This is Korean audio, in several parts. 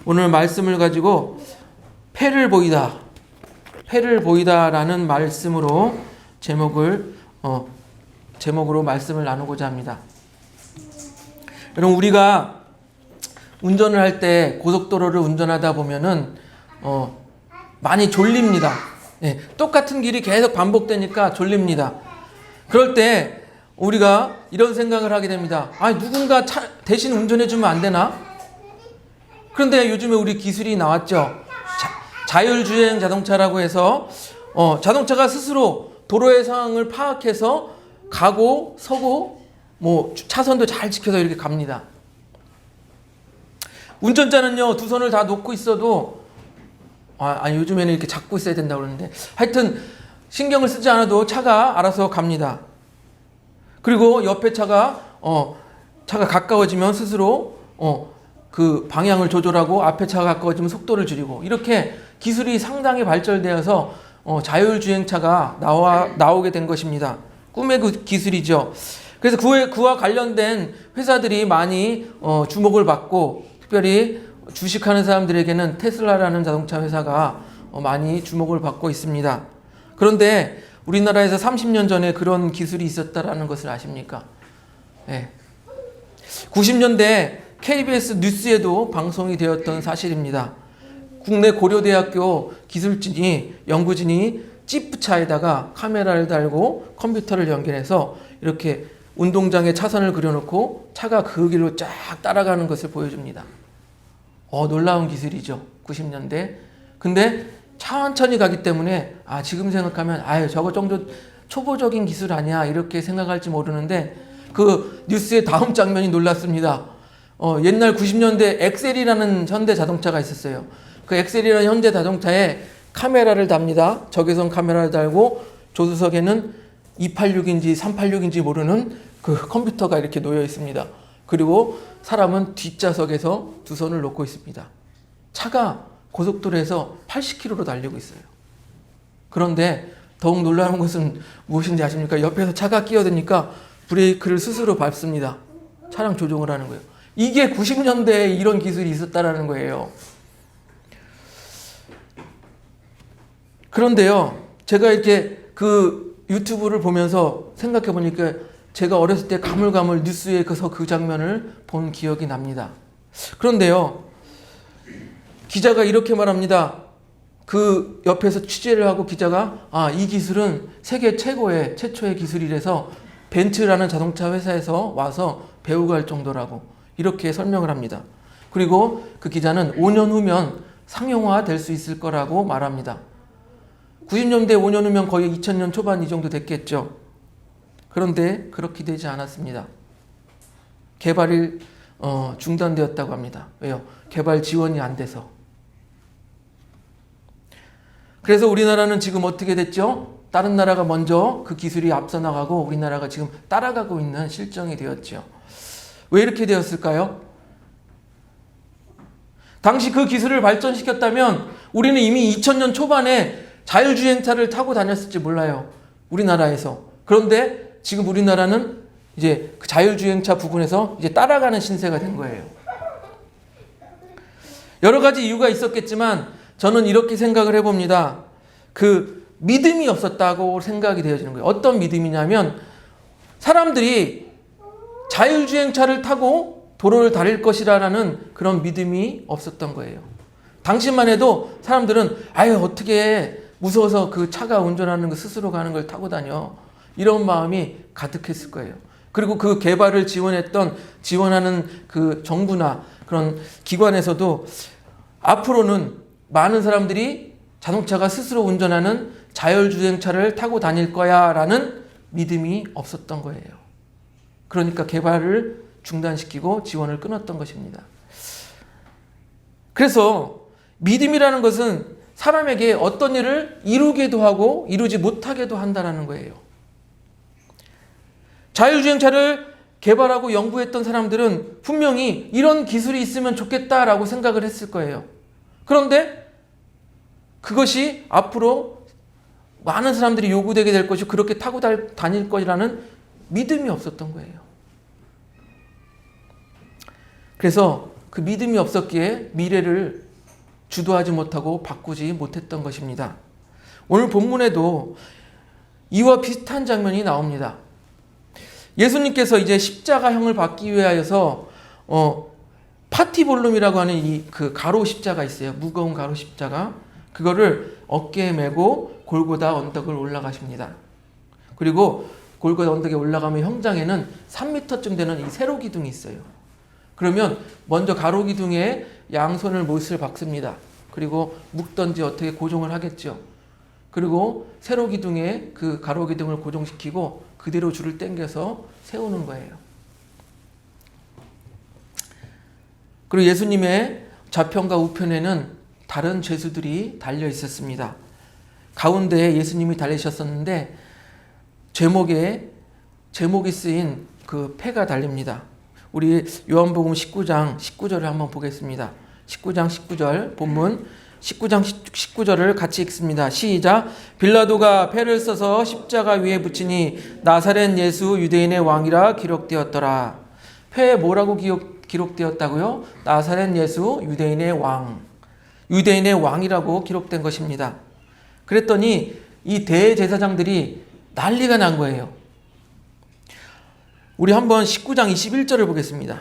오늘 말씀을 가지고 패를 보이다라는 말씀으로 제목으로 말씀을 나누고자 합니다. 여러분, 우리가 운전을 할 때 고속도로를 운전하다 보면은 많이 졸립니다. 예, 똑같은 길이 계속 반복되니까 졸립니다. 그럴 때 우리가 이런 생각을 하게 됩니다. 누군가 대신 운전해주면 안 되나? 그런데 요즘에 우리 기술이 나왔죠. 자율주행 자동차라고 해서 자동차가 스스로 도로의 상황을 파악해서 가고 서고 차선도 잘 지켜서 이렇게 갑니다. 운전자는요, 두 손을 다 놓고 있어도 요즘에는 이렇게 잡고 있어야 된다고 그러는데, 하여튼 신경을 쓰지 않아도 차가 알아서 갑니다. 그리고 옆에 차가 가까워지면 스스로 그 방향을 조절하고, 앞에 차가 가까워지면 속도를 줄이고, 이렇게 기술이 상당히 발전되어서 자율주행차가 나오게 된 것입니다. 꿈의 그 기술이죠. 그래서 그와 관련된 회사들이 많이 주목을 받고, 특별히 주식하는 사람들에게는 테슬라라는 자동차 회사가 많이 주목을 받고 있습니다. 그런데 우리나라에서 30년 전에 그런 기술이 있었다라는 것을 아십니까? 네. 90년대 KBS 뉴스에도 방송이 되었던 사실입니다. 국내 고려대학교 연구진이 지프차에다가 카메라를 달고 컴퓨터를 연결해서 이렇게 운동장에 차선을 그려놓고 차가 그 길로 쫙 따라가는 것을 보여줍니다. 놀라운 기술이죠. 90년대. 근데 천천히 가기 때문에 지금 생각하면 저거 정도 초보적인 기술 아니야 이렇게 생각할지 모르는데, 그 뉴스의 다음 장면이 놀랐습니다. 옛날 90년대 엑셀이라는 현대 자동차가 있었어요. 그 엑셀이라는 현대 자동차에 카메라를 답니다. 적외선 카메라를 달고 조수석에는 286인지 386인지 모르는 그 컴퓨터가 이렇게 놓여 있습니다. 그리고 사람은 뒷좌석에서 두 손을 놓고 있습니다. 차가 고속도로에서 80km로 달리고 있어요. 그런데 더욱 놀라운 것은 무엇인지 아십니까? 옆에서 차가 끼어드니까 브레이크를 스스로 밟습니다. 차량 조종을 하는 거예요. 이게 90년대에 이런 기술이 있었다라는 거예요. 그런데요, 제가 이렇게 그 유튜브를 보면서 생각해 보니까 제가 어렸을 때 가물가물 뉴스에서 그 장면을 본 기억이 납니다. 그런데요, 기자가 이렇게 말합니다. 그 옆에서 취재를 하고 기자가 이 기술은 세계 최초의 기술이라서 벤츠라는 자동차 회사에서 와서 배우고 갈 정도라고 이렇게 설명을 합니다. 그리고 그 기자는 5년 후면 상용화 될 수 있을 거라고 말합니다. 90년대 5년 후면 거의 2000년 초반 이 정도 됐겠죠. 그런데 그렇게 되지 않았습니다. 개발이 중단되었다고 합니다. 왜요? 개발 지원이 안 돼서. 그래서 우리나라는 지금 어떻게 됐죠? 다른 나라가 먼저 그 기술이 앞서 나가고 우리나라가 지금 따라가고 있는 실정이 되었죠. 왜 이렇게 되었을까요? 당시 그 기술을 발전시켰다면 우리는 이미 2000년 초반에 자율주행차를 타고 다녔을지 몰라요. 우리나라에서. 그런데 지금 우리나라는 이제 그 자율주행차 부분에서 이제 따라가는 신세가 된 거예요. 여러 가지 이유가 있었겠지만 저는 이렇게 생각을 해봅니다. 그 믿음이 없었다고 생각이 되어지는 거예요. 어떤 믿음이냐면 사람들이 자율주행차를 타고 도로를 다닐 것이라는 그런 믿음이 없었던 거예요. 당시만 해도 사람들은 어떻게 무서워서 그 차가 운전하는 거 스스로 가는 걸 타고 다녀. 이런 마음이 가득했을 거예요. 그리고 그 개발을 지원하는 그 정부나 그런 기관에서도 앞으로는 많은 사람들이 자동차가 스스로 운전하는 자율주행차를 타고 다닐 거야 라는 믿음이 없었던 거예요. 그러니까 개발을 중단시키고 지원을 끊었던 것입니다. 그래서 믿음이라는 것은 사람에게 어떤 일을 이루기도 하고 이루지 못하게도 한다는 거예요. 자율주행차를 개발하고 연구했던 사람들은 분명히 이런 기술이 있으면 좋겠다라고 생각을 했을 거예요. 그런데 그것이 앞으로 많은 사람들이 요구되게 될 것이고 그렇게 타고 다닐 것이라는 믿음이 없었던 거예요. 그래서 그 믿음이 없었기에 미래를 주도하지 못하고 바꾸지 못했던 것입니다. 오늘 본문에도 이와 비슷한 장면이 나옵니다. 예수님께서 이제 십자가형을 받기 위하여서 파티볼룸이라고 하는 이 그 가로 십자가 있어요. 무거운 가로 십자가. 그거를 어깨에 메고 골고다 언덕을 올라가십니다. 그리고 골고다 언덕에 올라가면 형장에는 3m쯤 되는 이 세로 기둥이 있어요. 그러면 먼저 가로 기둥에 양손을 못을 박습니다. 그리고 묶던지 어떻게 고정을 하겠죠. 그리고 세로 기둥에 그 가로 기둥을 고정시키고 그대로 줄을 당겨서 세우는 거예요. 그리고 예수님의 좌편과 우편에는 다른 죄수들이 달려 있었습니다. 가운데에 예수님이 달리셨었는데 제목이 쓰인 그 패가 달립니다. 우리 요한복음 19장 19절을 한번 보겠습니다. 19장 19절 본문 19장 19절을 같이 읽습니다. 시작. 빌라도가 패를 써서 십자가 위에 붙이니 나사렛 예수 유대인의 왕이라 기록되었더라. 패에 뭐라고 기록되었다고요? 나사렛 예수 유대인의 왕. 유대인의 왕이라고 기록된 것입니다. 그랬더니 이 대제사장들이 난리가 난 거예요. 우리 한번 19장 21절을 보겠습니다.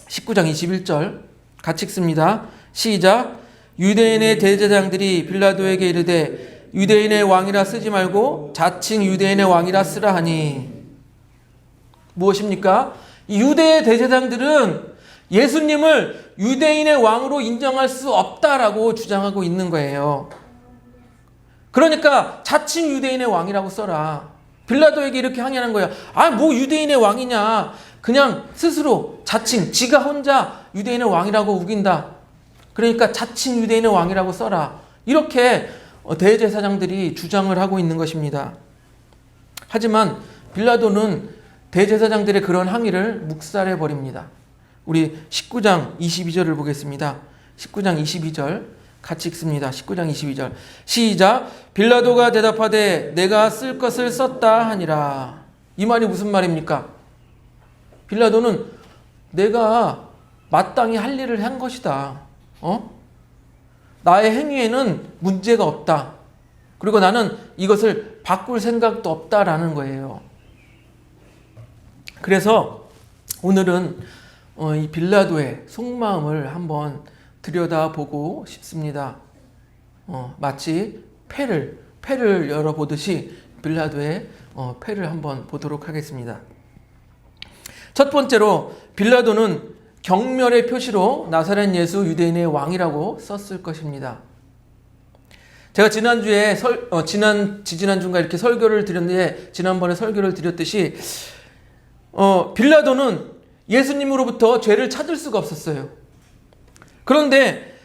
19장 21절 같이 읽습니다. 시작. 유대인의 대제사장들이 빌라도에게 이르되 유대인의 왕이라 쓰지 말고 자칭 유대인의 왕이라 쓰라 하니 무엇입니까? 이 유대의 대제사장들은 예수님을 유대인의 왕으로 인정할 수 없다라고 주장하고 있는 거예요. 그러니까 자칭 유대인의 왕이라고 써라. 빌라도에게 이렇게 항의하는 거예요. 뭐 유대인의 왕이냐. 그냥 스스로 자칭 지가 혼자 유대인의 왕이라고 우긴다. 그러니까 자칭 유대인의 왕이라고 써라. 이렇게 대제사장들이 주장을 하고 있는 것입니다. 하지만 빌라도는 대제사장들의 그런 항의를 묵살해 버립니다. 우리 19장 22절을 보겠습니다. 19장 22절 같이 읽습니다. 19장 22절 시작. 빌라도가 대답하되 내가 쓸 것을 썼다 하니라. 이 말이 무슨 말입니까? 빌라도는 내가 마땅히 할 일을 한 것이다. 나의 행위에는 문제가 없다. 그리고 나는 이것을 바꿀 생각도 없다라는 거예요. 그래서 오늘은 이 빌라도의 속마음을 한번 들여다보고 싶습니다. 마치 패를 열어보듯이 빌라도의 패를 한번 보도록 하겠습니다. 첫 번째로 빌라도는 경멸의 표시로 나사렛 예수 유대인의 왕이라고 썼을 것입니다. 제가 지난주에 지지난주인가 이렇게 설교를 드렸는데 지난번에 설교를 드렸듯이 빌라도는 예수님으로부터 죄를 찾을 수가 없었어요. 그런데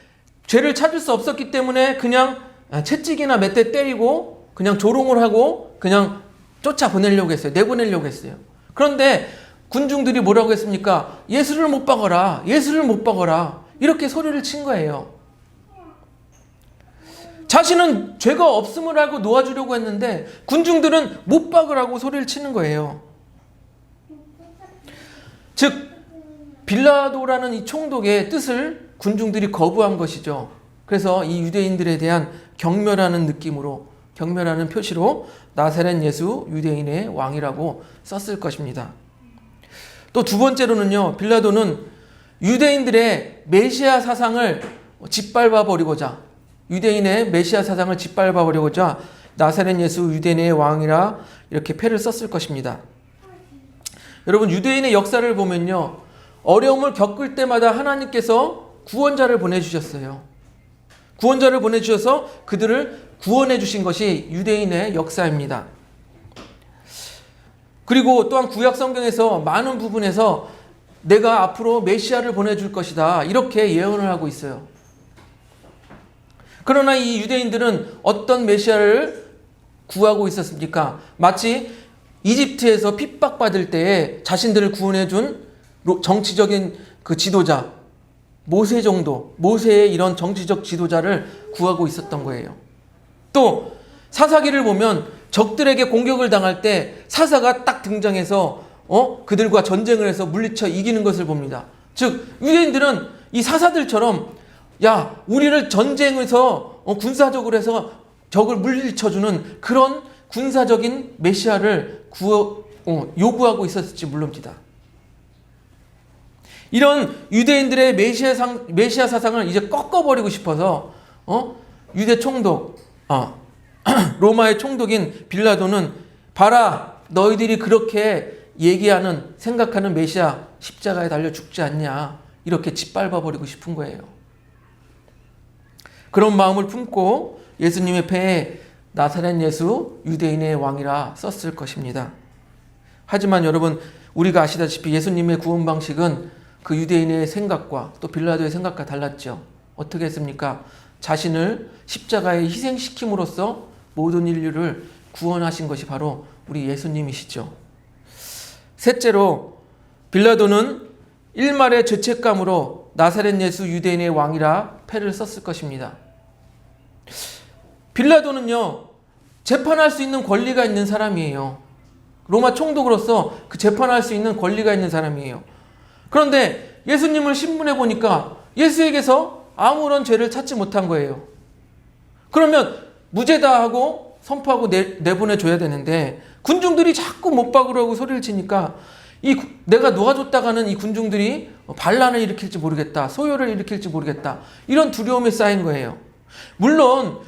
죄를 찾을 수 없었기 때문에 그냥 채찍이나 몇 대 때리고 그냥 조롱을 하고 그냥 쫓아보내려고 했어요. 내보내려고 했어요. 그런데 군중들이 뭐라고 했습니까? 예수를 못 박아라. 예수를 못 박아라. 이렇게 소리를 친 거예요. 자신은 죄가 없음을 알고 놓아주려고 했는데 군중들은 못 박으라고 소리를 치는 거예요. 즉 빌라도라는 이 총독의 뜻을 군중들이 거부한 것이죠. 그래서 이 유대인들에 대한 경멸하는 느낌으로 경멸하는 표시로 나사렛 예수 유대인의 왕이라고 썼을 것입니다. 또 두 번째로는요. 빌라도는 유대인들의 메시아 사상을 짓밟아 버리고자 유대인의 메시아 사상을 짓밟아 버리고자 나사렛 예수 유대인의 왕이라 이렇게 패를 썼을 것입니다. 여러분 유대인의 역사를 보면요. 어려움을 겪을 때마다 하나님께서 구원자를 보내주셨어요. 구원자를 보내주셔서 그들을 구원해 주신 것이 유대인의 역사입니다. 그리고 또한 구약 성경에서 많은 부분에서 내가 앞으로 메시아를 보내줄 것이다 이렇게 예언을 하고 있어요. 그러나 이 유대인들은 어떤 메시아를 구하고 있었습니까? 마치 이집트에서 핍박받을 때에 자신들을 구원해준 정치적인 그 지도자 모세 정도, 모세의 이런 정치적 지도자를 구하고 있었던 거예요. 또 사사기를 보면 적들에게 공격을 당할 때 사사가 딱 등장해서 그들과 전쟁을 해서 물리쳐 이기는 것을 봅니다. 즉 유대인들은 이 사사들처럼 야 우리를 전쟁에서 군사적으로 해서 적을 물리쳐주는 그런 군사적인 메시아를 요구하고 있었을지 물론입니다. 이런 유대인들의 메시아 사상을 이제 꺾어버리고 싶어서 유대 총독 로마의 총독인 빌라도는 봐라 너희들이 그렇게 얘기하는 생각하는 메시아 십자가에 달려 죽지 않냐 이렇게 짓밟아버리고 싶은 거예요. 그런 마음을 품고 예수님의 배에 나사렛 예수 유대인의 왕이라 썼을 것입니다. 하지만 여러분 우리가 아시다시피 예수님의 구원 방식은 그 유대인의 생각과 또 빌라도의 생각과 달랐죠. 어떻게 했습니까? 자신을 십자가에 희생시킴으로써 모든 인류를 구원하신 것이 바로 우리 예수님이시죠. 셋째로 빌라도는 일말의 죄책감으로 나사렛 예수 유대인의 왕이라 패를 썼을 것입니다. 빌라도는요 재판할 수 있는 권리가 있는 사람이에요. 로마 총독으로서 그 재판할 수 있는 권리가 있는 사람이에요. 그런데 예수님을 신문해 보니까 예수에게서 아무런 죄를 찾지 못한 거예요. 그러면 무죄다 하고 선포하고 내보내줘야 되는데 군중들이 자꾸 못 박으려고 소리를 치니까 내가 놓아줬다가는 이 군중들이 반란을 일으킬지 모르겠다. 소요를 일으킬지 모르겠다. 이런 두려움에 쌓인 거예요. 물론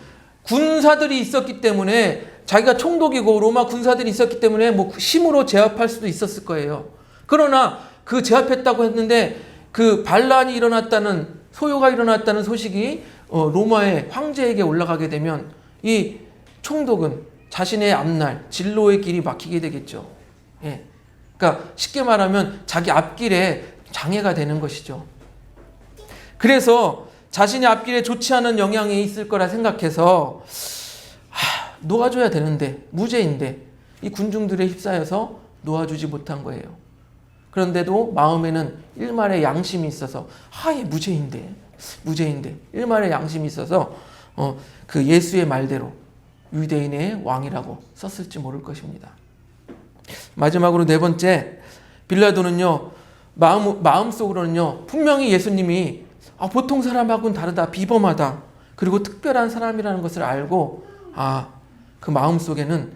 군사들이 있었기 때문에 자기가 총독이고 로마 군사들이 있었기 때문에 뭐 힘으로 제압할 수도 있었을 거예요. 그러나 그 제압했다고 했는데 그 반란이 일어났다는 소요가 일어났다는 소식이 로마의 황제에게 올라가게 되면 이 총독은 자신의 앞날 진로의 길이 막히게 되겠죠. 예. 그러니까 쉽게 말하면 자기 앞길에 장애가 되는 것이죠. 그래서 자신의 앞길에 좋지 않은 영향이 있을 거라 생각해서 놓아줘야 되는데 무죄인데 이 군중들에 휩싸여서 놓아주지 못한 거예요. 그런데도 마음에는 일말의 양심이 있어서 얘 무죄인데 일말의 양심이 있어서 그 예수의 말대로 유대인의 왕이라고 썼을지 모를 것입니다. 마지막으로 네 번째 빌라도는요 마음속으로는요 분명히 예수님이 보통 사람하고는 다르다 비범하다 그리고 특별한 사람이라는 것을 알고 그 마음속에는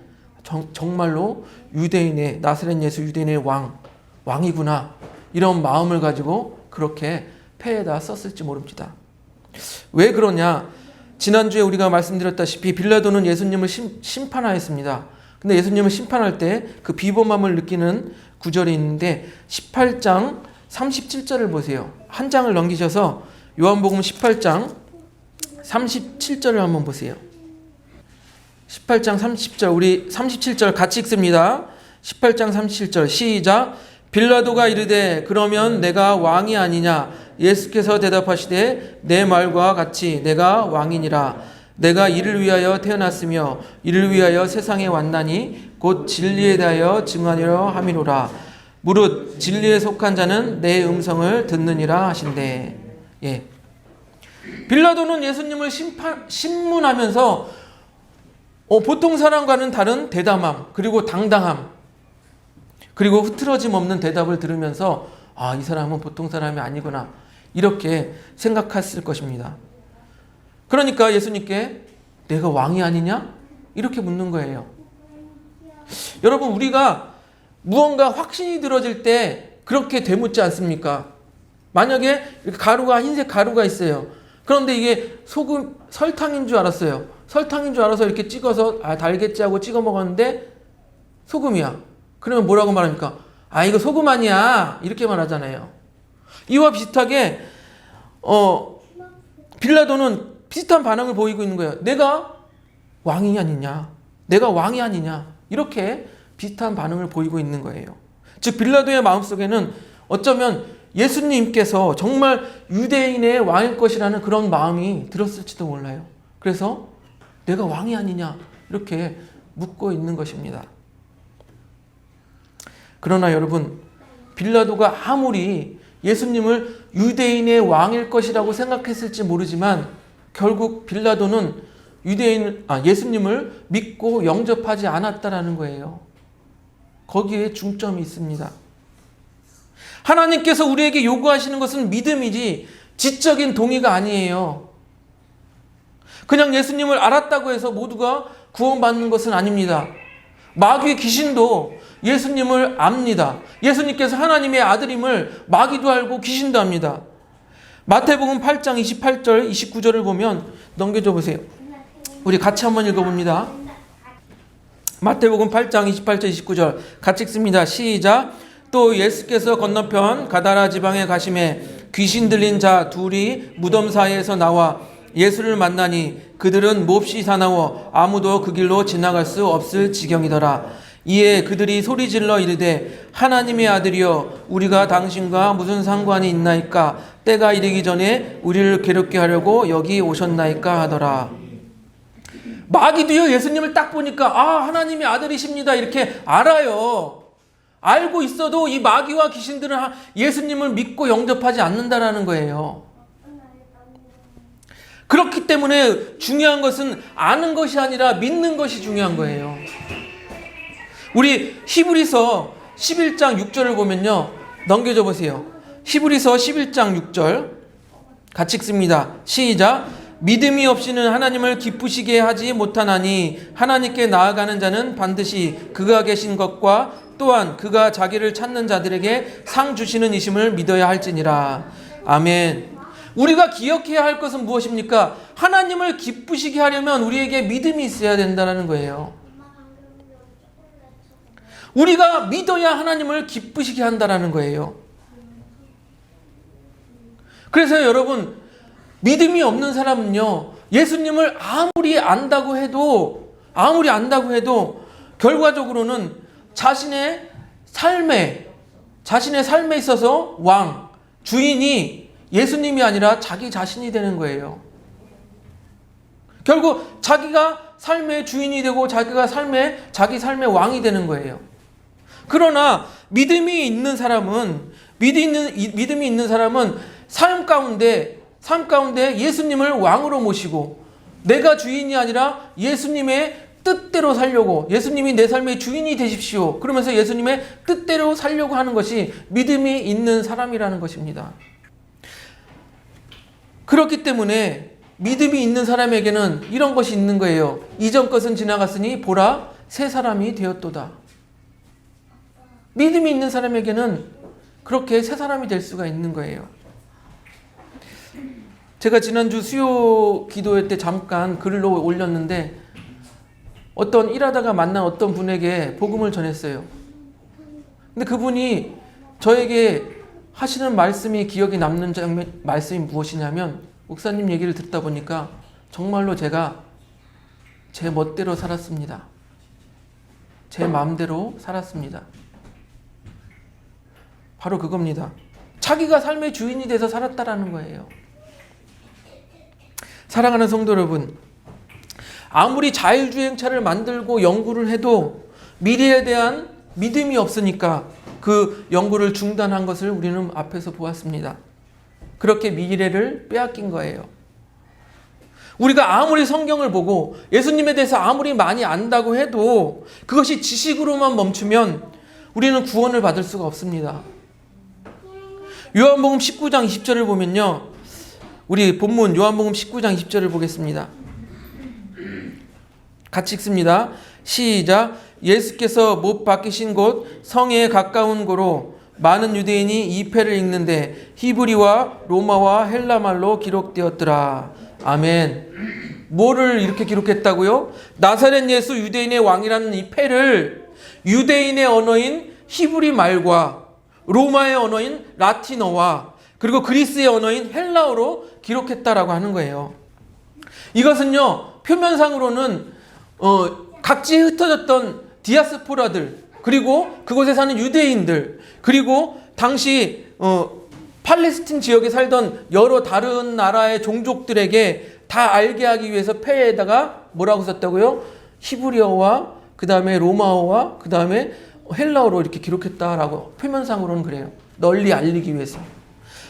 정말로 유대인의 나사렛 예수 유대인의 왕이구나 이런 마음을 가지고 그렇게 패에다 썼을지 모릅니다. 왜 그러냐? 지난주에 우리가 말씀드렸다시피 빌라도는 예수님을 심판하였습니다. 근데 예수님을 심판할 때 그 비범함을 느끼는 구절이 있는데 18장 37절을 보세요. 한 장을 넘기셔서 요한복음 18장 37절을 한번 보세요. 18장 30절 우리 37절 같이 읽습니다. 18장 37절 시작. 빌라도가 이르되 그러면 내가 왕이 아니냐? 예수께서 대답하시되 내 말과 같이 내가 왕이니라. 내가 이를 위하여 태어났으며 이를 위하여 세상에 왔나니 곧 진리에 대하여 증언하려 함이로라. 무릇 진리에 속한 자는 내 음성을 듣느니라 하신대. 예. 빌라도는 예수님을 신문하면서 보통 사람과는 다른 대담함 그리고 당당함 그리고 흐트러짐 없는 대답을 들으면서 이 사람은 보통 사람이 아니구나 이렇게 생각했을 것입니다. 그러니까 예수님께 내가 왕이 아니냐? 이렇게 묻는 거예요. 여러분 우리가 무언가 확신이 들어질 때 그렇게 되묻지 않습니까? 만약에 이렇게 흰색 가루가 있어요. 그런데 이게 설탕인 줄 알았어요. 설탕인 줄 알아서 이렇게 찍어서 달겠지 하고 찍어 먹었는데 소금이야. 그러면 뭐라고 말합니까? 이거 소금 아니야. 이렇게 말하잖아요. 이와 비슷하게 빌라도는 비슷한 반응을 보이고 있는 거예요. 내가 왕이 아니냐? 내가 왕이 아니냐? 이렇게 비슷한 반응을 보이고 있는 거예요. 즉 빌라도의 마음속에는 어쩌면 예수님께서 정말 유대인의 왕일 것이라는 그런 마음이 들었을지도 몰라요. 그래서 내가 왕이 아니냐? 이렇게 묻고 있는 것입니다. 그러나 여러분 빌라도가 아무리 예수님을 유대인의 왕일 것이라고 생각했을지 모르지만 결국 빌라도는 예수님을 믿고 영접하지 않았다라는 거예요. 거기에 중점이 있습니다. 하나님께서 우리에게 요구하시는 것은 믿음이지 지적인 동의가 아니에요. 그냥 예수님을 알았다고 해서 모두가 구원받는 것은 아닙니다. 마귀 귀신도 예수님을 압니다. 예수님께서 하나님의 아들임을 마귀도 알고 귀신도 압니다. 마태복음 8장 28절 29절을 보면 넘겨줘 보세요. 우리 같이 한번 읽어봅니다. 마태복음 8장 28절 29절 같이 읽습니다. 시작. 또 예수께서 건너편 가다라 지방에 가심에 귀신 들린 자 둘이 무덤 사이에서 나와 예수를 만나니 그들은 몹시 사나워 아무도 그 길로 지나갈 수 없을 지경이더라. 이에 그들이 소리질러 이르되 하나님의 아들이여 우리가 당신과 무슨 상관이 있나이까? 때가 이르기 전에 우리를 괴롭게 하려고 여기 오셨나이까 하더라. 마귀도요, 예수님을 딱 보니까 하나님의 아들이십니다 이렇게 알아요. 알고 있어도 이 마귀와 귀신들은 예수님을 믿고 영접하지 않는다라는 거예요. 그렇기 때문에 중요한 것은 아는 것이 아니라 믿는 것이 중요한 거예요. 우리 히브리서 11장 6절을 보면요. 넘겨줘 보세요. 히브리서 11장 6절 같이 읽습니다. 시작. 믿음이 없이는 하나님을 기쁘시게 하지 못하나니 하나님께 나아가는 자는 반드시 그가 계신 것과 또한 그가 자기를 찾는 자들에게 상 주시는 이심을 믿어야 할지니라. 아멘. 우리가 기억해야 할 것은 무엇입니까? 하나님을 기쁘시게 하려면 우리에게 믿음이 있어야 된다는 거예요. 우리가 믿어야 하나님을 기쁘시게 한다는 거예요. 그래서 여러분, 믿음이 없는 사람은요, 예수님을 아무리 안다고 해도 결과적으로는 자신의 삶에 있어서 주인이 예수님이 아니라 자기 자신이 되는 거예요. 결국 자기가 삶의 주인이 되고 자기 삶의 왕이 되는 거예요. 그러나 믿음이 있는 사람은 삶 가운데 예수님을 왕으로 모시고 내가 주인이 아니라 예수님의 뜻대로 살려고, 예수님이 내 삶의 주인이 되십시오 그러면서 예수님의 뜻대로 살려고 하는 것이 믿음이 있는 사람이라는 것입니다. 그렇기 때문에 믿음이 있는 사람에게는 이런 것이 있는 거예요. 이전 것은 지나갔으니 보라 새 사람이 되었도다. 믿음이 있는 사람에게는 그렇게 새 사람이 될 수가 있는 거예요. 제가 지난주 수요 기도회 때 잠깐 글로 올렸는데 일하다가 만난 어떤 분에게 복음을 전했어요. 근데 그분이 저에게 하시는 말씀이 기억에 남는 말씀이 무엇이냐면, 목사님 얘기를 듣다 보니까 정말로 제가 제 멋대로 살았습니다. 제 마음대로 살았습니다. 바로 그겁니다. 자기가 삶의 주인이 돼서 살았다라는 거예요. 사랑하는 성도 여러분, 아무리 자율주행차를 만들고 연구를 해도 미래에 대한 믿음이 없으니까 그 연구를 중단한 것을 우리는 앞에서 보았습니다. 그렇게 미래를 빼앗긴 거예요. 우리가 아무리 성경을 보고 예수님에 대해서 아무리 많이 안다고 해도 그것이 지식으로만 멈추면 우리는 구원을 받을 수가 없습니다. 요한복음 19장 20절을 보면요, 우리 본문 요한복음 19장 20절을 보겠습니다. 같이 읽습니다. 시작. 예수께서 못 박히신 곳 성에 가까운 고로 많은 유대인이 이 패를 읽는데 히브리와 로마와 헬라말로 기록되었더라. 아멘. 뭐를 이렇게 기록했다고요? 나사렛 예수 유대인의 왕이라는 이 패를 유대인의 언어인 히브리 말과 로마의 언어인 라틴어와 그리고 그리스의 언어인 헬라어로 기록했다라고 하는 거예요. 이것은요, 표면상으로는 각지에 흩어졌던 디아스포라들, 그리고 그곳에 사는 유대인들, 그리고 당시 팔레스틴 지역에 살던 여러 다른 나라의 종족들에게 다 알게 하기 위해서 패에다가 뭐라고 썼다고요? 히브리어와 그 다음에 로마어와 그 다음에 헬라어로 이렇게 기록했다라고 표면상으로는 그래요. 널리 알리기 위해서.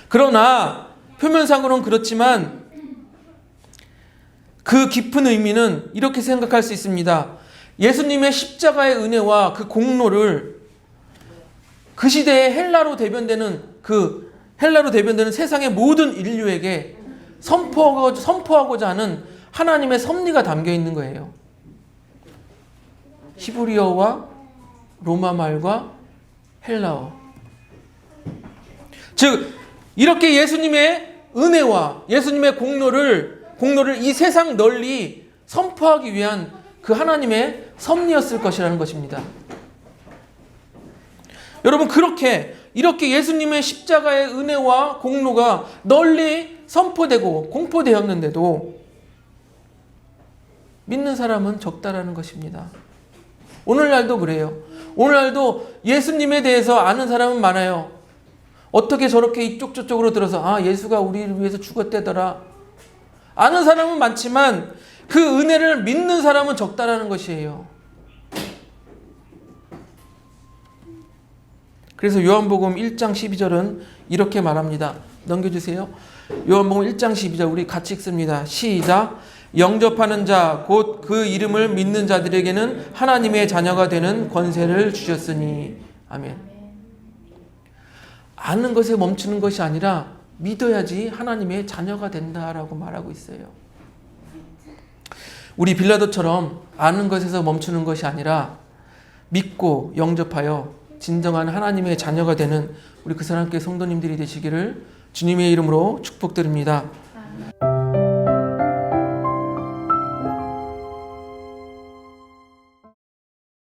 그러나 표면상으로는 그렇지만 그 깊은 의미는 이렇게 생각할 수 있습니다. 예수님의 십자가의 은혜와 그 공로를 그 시대에 헬라로 대변되는 세상의 모든 인류에게 선포하고자 하는 하나님의 섭리가 담겨 있는 거예요. 히브리어와 로마 말과 헬라어. 즉 이렇게 예수님의 은혜와 예수님의 공로를 이 세상 널리 선포하기 위한 그 하나님의 섭리였을 것이라는 것입니다. 여러분, 이렇게 예수님의 십자가의 은혜와 공로가 널리 선포되고 공포되었는데도 믿는 사람은 적다라는 것입니다. 오늘날도 그래요. 오늘날도 예수님에 대해서 아는 사람은 많아요. 어떻게 저렇게 이쪽 저쪽으로 들어서 예수가 우리를 위해서 죽었대더라. 아는 사람은 많지만 그 은혜를 믿는 사람은 적다라는 것이에요. 그래서 요한복음 1장 12절은 이렇게 말합니다. 넘겨주세요. 요한복음 1장 12절 우리 같이 읽습니다. 시작. 영접하는 자 곧 그 이름을 믿는 자들에게는 하나님의 자녀가 되는 권세를 주셨으니. 아멘. 아는 것에 멈추는 것이 아니라 믿어야지 하나님의 자녀가 된다라고 말하고 있어요. 우리 빌라도처럼 아는 것에서 멈추는 것이 아니라 믿고 영접하여 진정한 하나님의 자녀가 되는 우리 그 사람께 성도님들이 되시기를 주님의 이름으로 축복드립니다.